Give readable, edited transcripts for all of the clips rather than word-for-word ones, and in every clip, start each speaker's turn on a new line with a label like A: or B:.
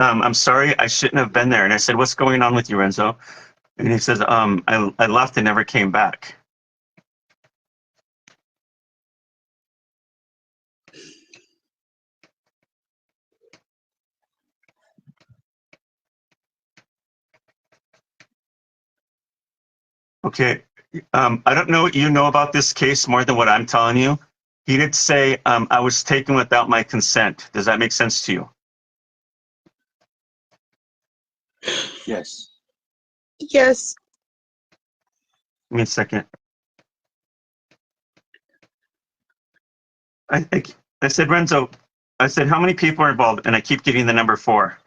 A: I'm sorry, I shouldn't have been there. And I said, what's going on with you, Renzo? And he says, I left and never came back. Okay. I don't know what you know about this case more than what I'm telling you. He did say, I was taken without my consent. Does that make sense to you?
B: Yes.
C: Yes.
A: Give me a second. I said, Renzo, I said, how many people are involved? And I keep getting the number 4.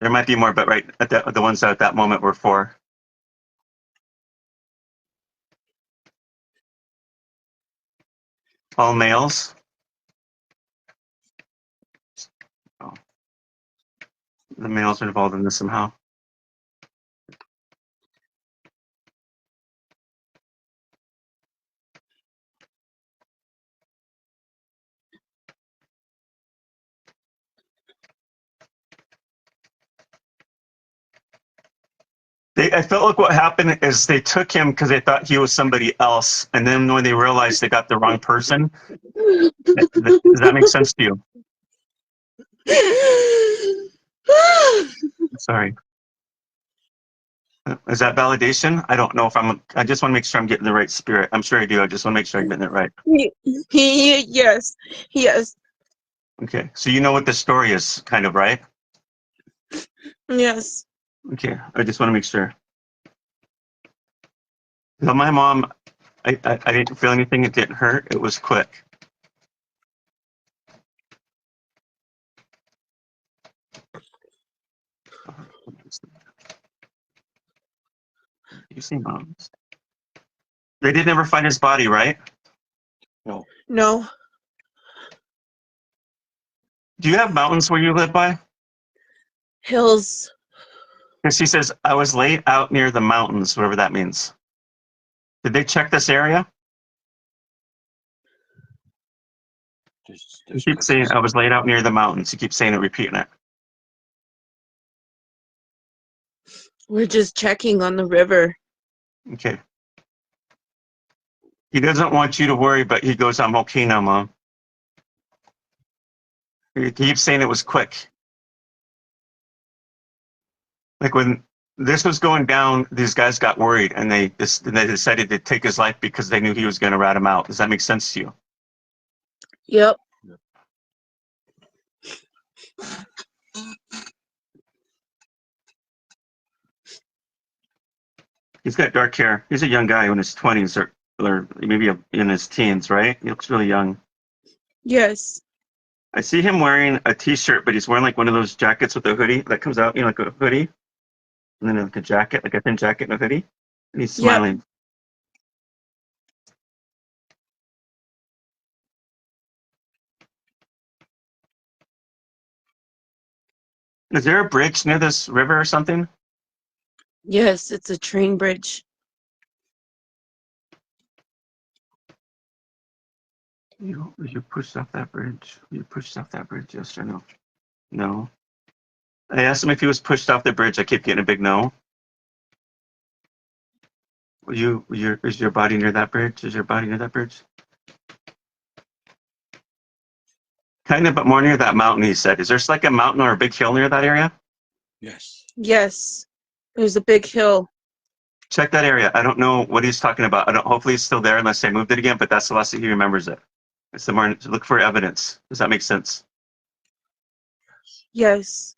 A: There might be more, but right at the ones at that moment were 4. All males. Oh. The males are involved in this somehow. I felt like what happened is they took him because they thought he was somebody else, and then when they realized they got the wrong person, does that make sense to you? Sorry. Is that validation? I don't know if I just want to make sure I'm getting the right spirit. I'm sure I do. I just want to make sure I'm getting it right.
C: Yes. Yes.
A: Okay. So you know what the story is, kind of, right?
C: Yes.
A: Okay. I just want to make sure. So my mom, I didn't feel anything. It didn't hurt. It was quick. You see, moms. They did never find his body, right?
B: No.
C: No.
A: Do you have mountains where you live by?
C: Hills.
A: Because he says, I was laid out near the mountains, whatever that means. Did they check this area? You keep saying, I was laid out near the mountains. You keep saying it, repeating it.
C: We're just checking on the river.
A: Okay. He doesn't want you to worry, but he goes, I'm okay now, Mom. He keeps saying it was quick. Like when this was going down, these guys got worried and they decided to take his life because they knew he was going to rat him out. Does that make sense to you?
C: Yep.
A: He's got dark hair. He's a young guy in his 20s or maybe in his teens, right? He looks really young.
C: Yes.
A: I see him wearing a t-shirt, but he's wearing like one of those jackets with a hoodie that comes out, like a hoodie. And then like a jacket, like a thin jacket and a hoodie. And he's smiling. Yep. Is there a bridge near this river or something?
C: Yes, it's a train bridge.
A: You pushed off that bridge. You pushed off that bridge, yes or no? No. I asked him if he was pushed off the bridge. I keep getting a big no. Is your body near that bridge? Is your body near that bridge? Kind of, but more near that mountain, he said. Is there like a mountain or a big hill near that area?
B: Yes.
C: Yes. There's a big hill.
A: Check that area. I don't know what he's talking about. Hopefully it's still there unless they moved it again, but that's the last that he remembers it. It's the more look for evidence. Does that make sense?
C: Yes.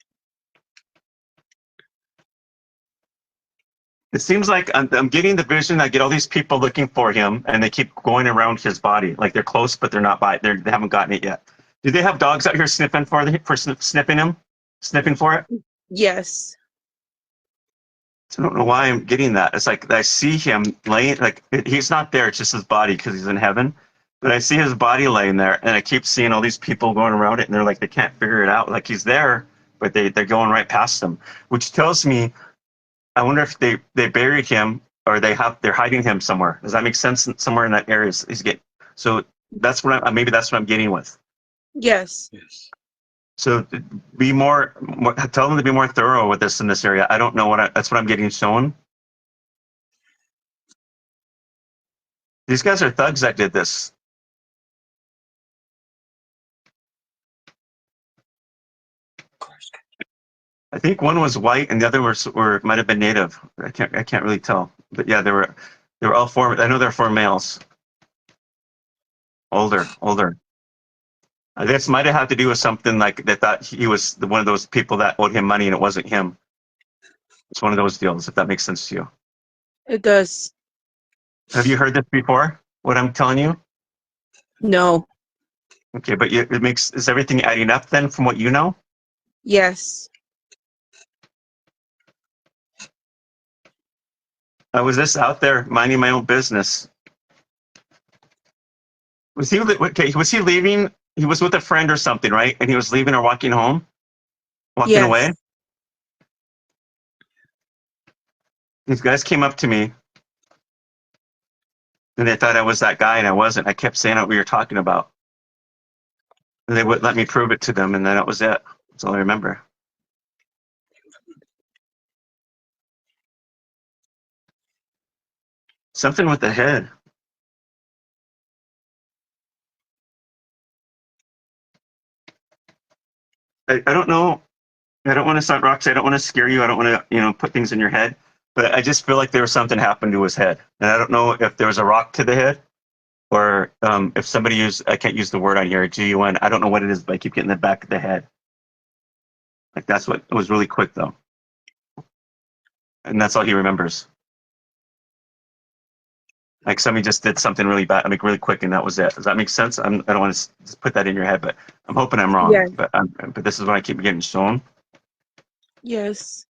A: It seems like I'm getting the vision. I get all these people looking for him, and they keep going around his body, like they're close, but they're not by. They haven't gotten it yet. Do they have dogs out here sniffing sniffing him, sniffing for it?
C: Yes.
A: So I don't know why I'm getting that. It's like I see him laying, like he's not there. It's just his body because he's in heaven. But I see his body laying there, and I keep seeing all these people going around it, and they're like they can't figure it out. Like he's there, but they're going right past him, which tells me. I wonder if they buried him or they're hiding him somewhere. Does that make sense? Somewhere in that area, so that's what maybe that's what I'm getting with.
C: Yes.
B: Yes.
A: So tell them to be more thorough with this in this area. I don't know that's what I'm getting shown. These guys are thugs that did this. I think one was white and the other might have been native. I can't really tell. But yeah, they were all four. I know they're four males. Older. This might have had to do with something like they thought he was one of those people that owed him money and it wasn't him. It's one of those deals, if that makes sense to you.
C: It does.
A: Have you heard this before? What I'm telling you?
C: No.
A: Okay, but is everything adding up then from what you know?
C: Yes.
A: I was just out there minding my own business. Was he leaving? He was with a friend or something, right? And he was leaving or walking home? Walking away?
C: Yes.
A: These guys came up to me and they thought I was that guy and I wasn't. I kept saying what we were talking about. And they wouldn't let me prove it to them, and then that was it. That's all I remember. Something with the head. I don't know. I don't want to sound Roxy. I don't want to scare you. I don't want to, put things in your head. But I just feel like there was something happened to his head, and I don't know if there was a rock to the head, or if somebody used. I can't use the word on here. GUN. I don't know what it is, but I keep getting the back of the head. Like that's what it was really quick though, and that's all he remembers. Like somebody just did something really bad, really quick, and that was it. Does that make sense? I don't want to just put that in your head, but I'm hoping I'm wrong.
C: Yes.
A: But this is what I keep getting shown.
C: Yes.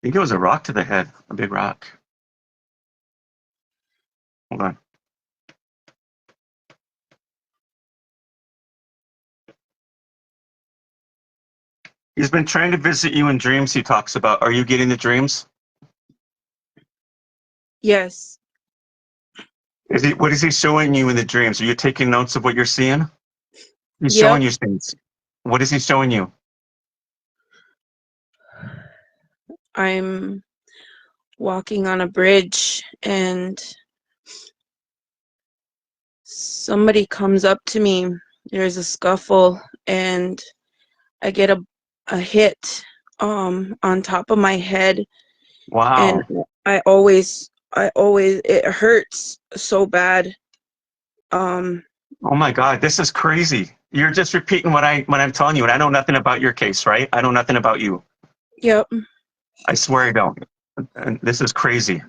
A: I think it was a rock to the head, a big rock. Hold on. He's been trying to visit you in dreams, he talks about. Are you getting the dreams?
C: Yes.
A: What is he showing you in the dreams? Are you taking notes of what you're seeing? He's
C: Yep.
A: showing you things. What is he showing you?
C: I'm walking on a bridge and somebody comes up to me. There's a scuffle and I get a hit on top of my head.
A: Wow.
C: And I always it hurts so bad.
A: Oh my God, this is crazy. You're just repeating what I'm telling you, and I know nothing about your case, right? I know nothing about you.
C: Yep.
A: I swear I don't. And this is crazy.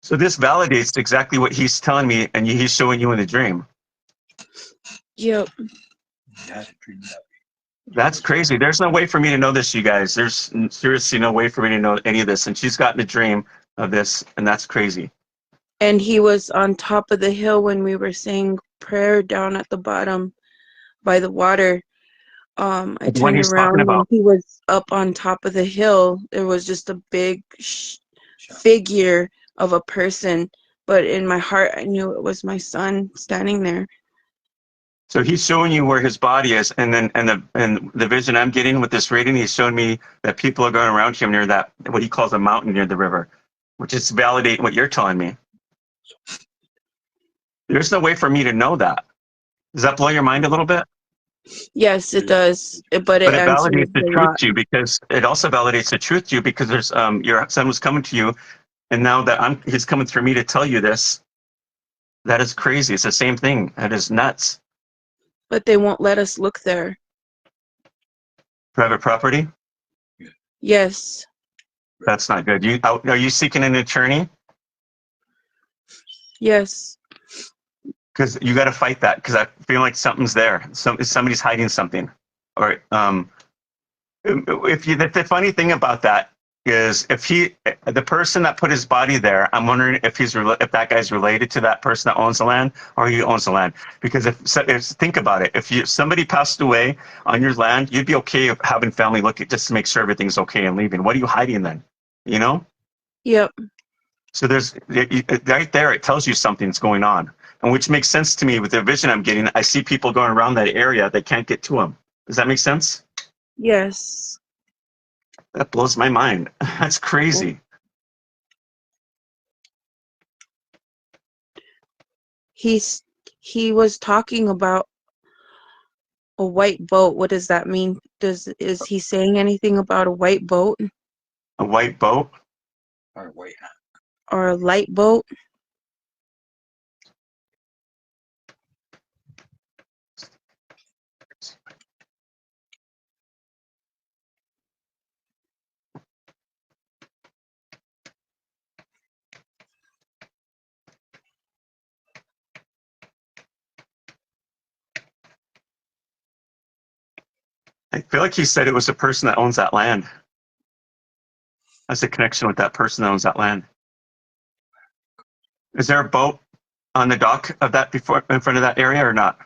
A: So this validates exactly what he's telling me, and he's showing you in the dream.
C: Yep.
A: That's crazy. There's no way for me to know this, you guys. There's seriously no way for me to know any of this. And she's gotten a dream of this, and that's crazy.
C: And he was on top of the hill when we were saying prayer down at the bottom by the water. I
A: What
C: turned
A: he's talking
C: around and
A: about.
C: he was up on top of the hill. There was just a big figure of a person, but in my heart I knew it was my son standing there.
A: So he's showing you where his body is, and the vision I'm getting with this reading, he's showing me that people are going around him near that, what he calls a mountain near the river, which is validating what you're telling me. There's no way for me to know that. Does that blow your mind a little bit?
C: Yes, it does, but it
A: But it
C: answers
A: validates the
C: a
A: truth
C: lot.
A: to you, because it also validates the truth to you, because there's your son was coming to you, and now that he's coming through me to tell you this. That is crazy. It's the same thing. That is nuts.
C: But they won't let us look there.
A: Private property?
C: Yes.
A: That's not good. Are you seeking an attorney?
C: Yes.
A: Because you got to fight that. Because I feel like something's there. Somebody's hiding something. Or the funny thing about that is if the person that put his body there, I'm wondering if if that guy's related to that person that owns the land, or he owns the land. Because think about it, if somebody passed away on your land, you'd be okay with having family look at just to make sure everything's okay and leaving. What are you hiding then? You know?
C: Yep.
A: So there's right there, it tells you something's going on, and which makes sense to me with the vision I'm getting. I see people going around that area, they can't get to them. Does that make sense?
C: Yes.
A: That blows my mind. That's crazy.
C: He was talking about a white boat. What does that mean? Is he saying anything about a white boat
A: A white boat?
B: Or wait.
C: or a light boat?
A: I feel like he said it was the person that owns that land. That's a connection with that person that owns that land. Is there a boat on the dock of that in front of that area or not?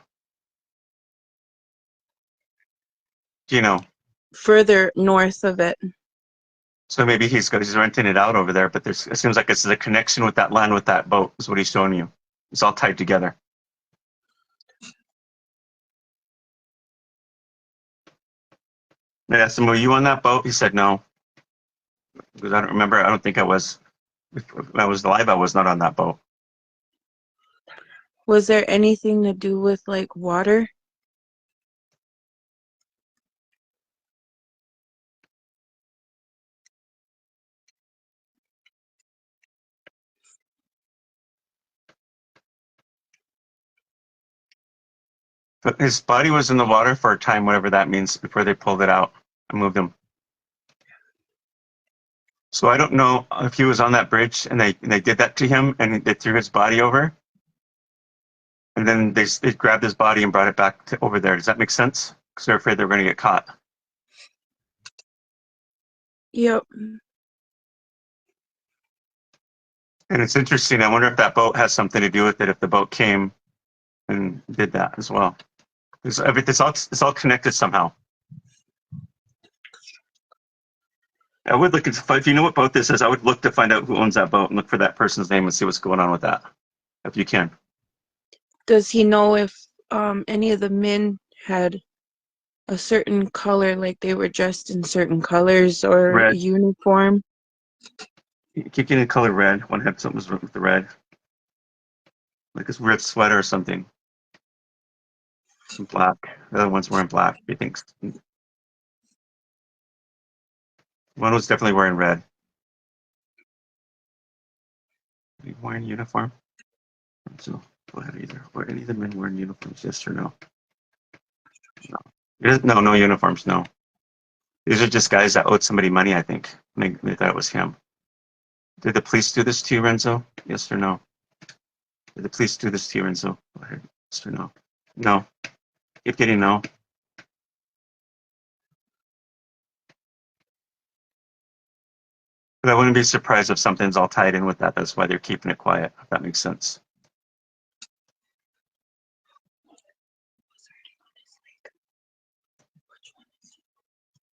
A: Do you know?
C: Further north of it.
A: So maybe he's renting it out over there, but it seems like it's a connection with that land with that boat is what he's showing you. It's all tied together. I asked him, were you on that boat? He said no. Because I don't remember. I don't think I was. If I was alive, I was not on that boat.
C: Was there anything to do with like water?
A: But his body was in the water for a time, whatever that means, before they pulled it out and moved him. So I don't know if he was on that bridge and they did that to him and they threw his body over. And then they grabbed his body and brought it back over there. Does that make sense? Because they're afraid they're going to get caught.
C: Yep.
A: And it's interesting. I wonder if that boat has something to do with it. If the boat came and did that as well. It's all connected somehow. I would look if you know what boat this is. I would look to find out who owns that boat and look for that person's name and see what's going on with that, if you can.
C: Does he know if any of the men had a certain color, like they were dressed in certain colors or
A: Red.
C: uniform?
A: You keep getting the color red. One had something was with the red, like this red sweater or something. Some black. The other one's wearing black. He thinks one was definitely wearing red. Are you wearing uniform? So go ahead either. Were any of the men wearing uniforms? Yes or no? No. No uniforms. No. These are just guys that owed somebody money. I think they thought it was him. Did the police do this to you, Renzo? Yes or no? Did the police do this to you, Renzo? Go ahead. Yes or no? No. Keep getting no. But I wouldn't be surprised if something's all tied in with that. That's why they're keeping it quiet, if that makes sense.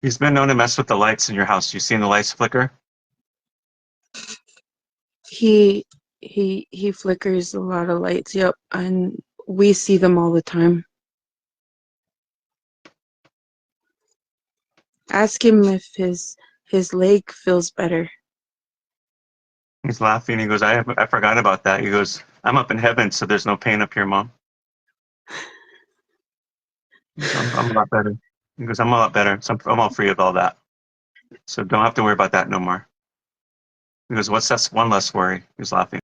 A: He's been known to mess with the lights in your house. You seen the lights flicker?
C: He flickers a lot of lights. Yep, and we see them all the time. Ask him if his leg feels better.
A: He's laughing. He goes, I forgot about that. He goes, I'm up in heaven, so there's no pain up here, Mom. I'm a lot better. He goes, I'm a lot better. So I'm all free of all that. So don't have to worry about that no more. He goes, what's that one less worry? He's laughing.